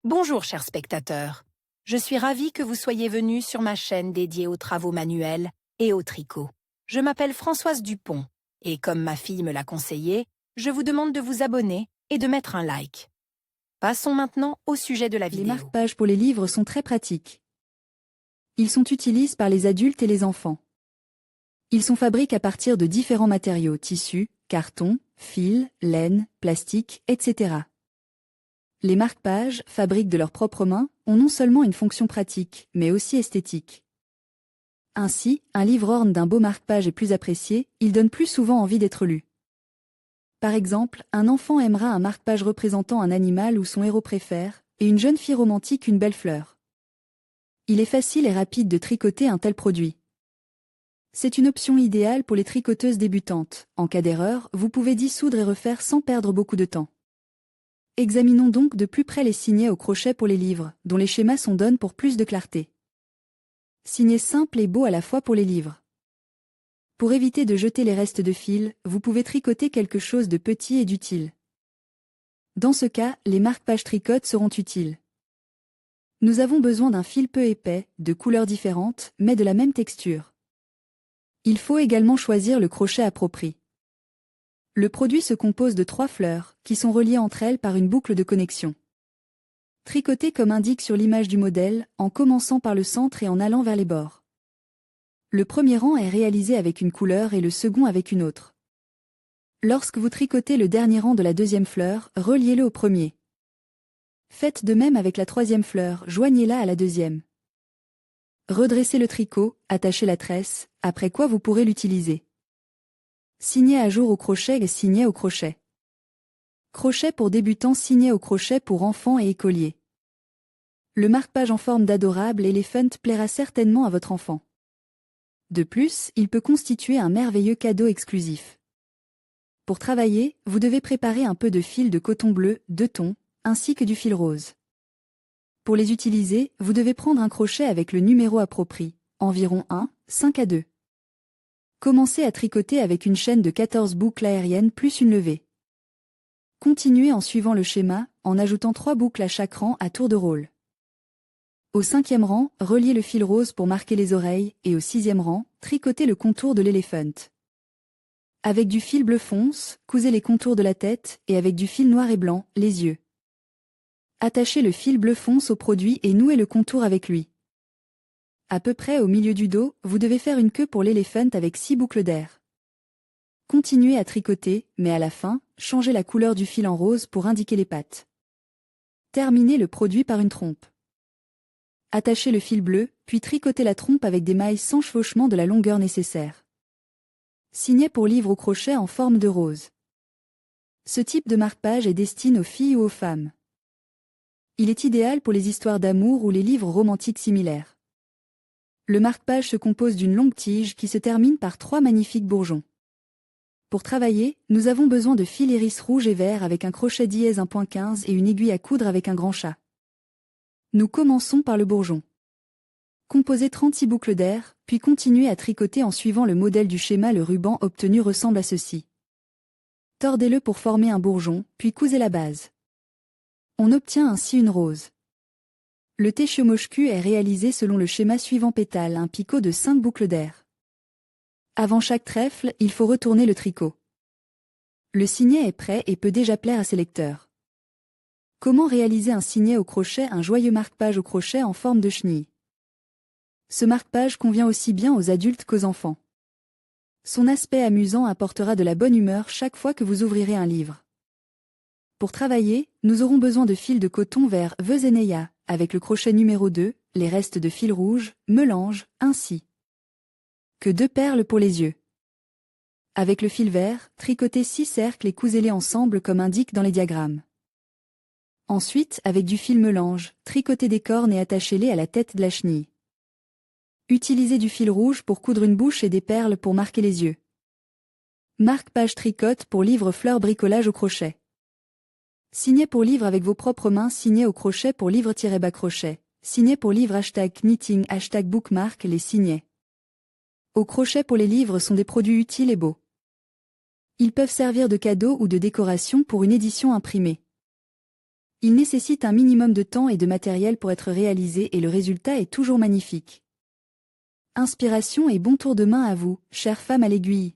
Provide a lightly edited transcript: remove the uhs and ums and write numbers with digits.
Bonjour chers spectateurs, je suis ravie que vous soyez venus sur ma chaîne dédiée aux travaux manuels et au tricot. Je m'appelle Françoise Dupont et comme ma fille me l'a conseillé, je vous demande de vous abonner et de mettre un like. Passons maintenant au sujet de la Les vidéo. marque-pages pour les livres sont très pratiques. Ils sont utilisés par les adultes et les enfants. Ils sont fabriqués à partir de différents matériaux, tissus, carton, fil, laine, plastique, etc. Les marque-pages, fabriques de leurs propres mains, ont non seulement une fonction pratique, mais aussi esthétique. Ainsi, un livre orne d'un beau marque-page est plus apprécié, il donne plus souvent envie d'être lu. Par exemple, un enfant aimera un marque-page représentant un animal ou son héros préfère, et une jeune fille romantique une belle fleur. Il est facile et rapide de tricoter un tel produit. C'est une option idéale pour les tricoteuses débutantes. En cas d'erreur, vous pouvez dissoudre et refaire sans perdre beaucoup de temps. Examinons donc de plus près les signets au crochet pour les livres, dont les schémas sont donnés pour plus de clarté. Signet simple et beau à la fois pour les livres. Pour éviter de jeter les restes de fil, vous pouvez tricoter quelque chose de petit et d'utile. Dans ce cas, les marque-pages tricote seront utiles. Nous avons besoin d'un fil peu épais, de couleurs différentes, mais de la même texture. Il faut également choisir le crochet approprié. Le produit se compose de 3 fleurs, qui sont reliées entre elles par une boucle de connexion. Tricotez comme indique sur l'image du modèle, en commençant par le centre et en allant vers les bords. Le premier rang est réalisé avec une couleur et le second avec une autre. Lorsque vous tricotez le dernier rang de la deuxième fleur, reliez-le au premier. Faites de même avec la troisième fleur, joignez-la à la deuxième. Redressez le tricot, attachez la tresse, après quoi vous pourrez l'utiliser. Signet à jour au crochet et signet au crochet. Crochet pour débutants, signet au crochet pour enfants et écoliers. Le marque-page en forme d'adorable éléphant plaira certainement à votre enfant. De plus, il peut constituer un merveilleux cadeau exclusif. Pour travailler, vous devez préparer un peu de fil de coton bleu, de thon, ainsi que du fil rose. Pour les utiliser, vous devez prendre un crochet avec le numéro approprié, environ 1, 5 à 2. Commencez à tricoter avec une chaîne de 14 boucles aériennes plus une levée. Continuez en suivant le schéma, en ajoutant 3 boucles à chaque rang à tour de rôle. Au 5e rang, reliez le fil rose pour marquer les oreilles, et au 6e rang, tricotez le contour de l'éléphant. Avec du fil bleu fonce, cousez les contours de la tête, et avec du fil noir et blanc, les yeux. Attachez le fil bleu fonce au produit et nouez le contour avec lui. À peu près au milieu du dos, vous devez faire une queue pour l'éléphant avec 6 boucles d'air. Continuez à tricoter, mais à la fin, changez la couleur du fil en rose pour indiquer les pattes. Terminez le produit par une trompe. Attachez le fil bleu, puis tricotez la trompe avec des mailles sans chevauchement de la longueur nécessaire. Signet pour livre au crochet en forme de rose. Ce type de marque-page est destiné aux filles ou aux femmes. Il est idéal pour les histoires d'amour ou les livres romantiques similaires. Le marque-page se compose d'une longue tige qui se termine par 3 magnifiques bourgeons. Pour travailler, nous avons besoin de fil iris rouge et vert avec un crochet dièse 1.15 et une aiguille à coudre avec un grand chat. Nous commençons par le bourgeon. Composez 36 boucles d'air, puis continuez à tricoter en suivant le modèle du schéma. Le ruban obtenu ressemble à ceci. Tordez-le pour former un bourgeon, puis cousez la base. On obtient ainsi une rose. Le Techiomosku est réalisé selon le schéma suivant pétale, un picot de 5 boucles d'air. Avant chaque trèfle, il faut retourner le tricot. Le signet est prêt et peut déjà plaire à ses lecteurs. Comment réaliser un signet au crochet? Un joyeux marque-page au crochet en forme de chenille. Ce marque-page convient aussi bien aux adultes qu'aux enfants. Son aspect amusant apportera de la bonne humeur chaque fois que vous ouvrirez un livre. Pour travailler, nous aurons besoin de fil de coton vert Vezeneia, avec le crochet numéro 2, les restes de fil rouge, mélange, ainsi que 2 perles pour les yeux. Avec le fil vert, tricotez 6 cercles et cousez-les ensemble comme indique dans les diagrammes. Ensuite, avec du fil mélange, tricotez des cornes et attachez-les à la tête de la chenille. Utilisez du fil rouge pour coudre une bouche et des perles pour marquer les yeux. Marque-page tricote pour livre fleurs bricolage au crochet. Signet pour livre avec vos propres mains, signet au crochet pour livre-bas crochet, signet pour livre #knitting #bookmark. Les signets au crochet pour les livres sont des produits utiles et beaux. Ils peuvent servir de cadeau ou de décoration pour une édition imprimée. Il nécessite un minimum de temps et de matériel pour être réalisé et le résultat est toujours magnifique. Inspiration et bon tour de main à vous, chère femme à l'aiguille.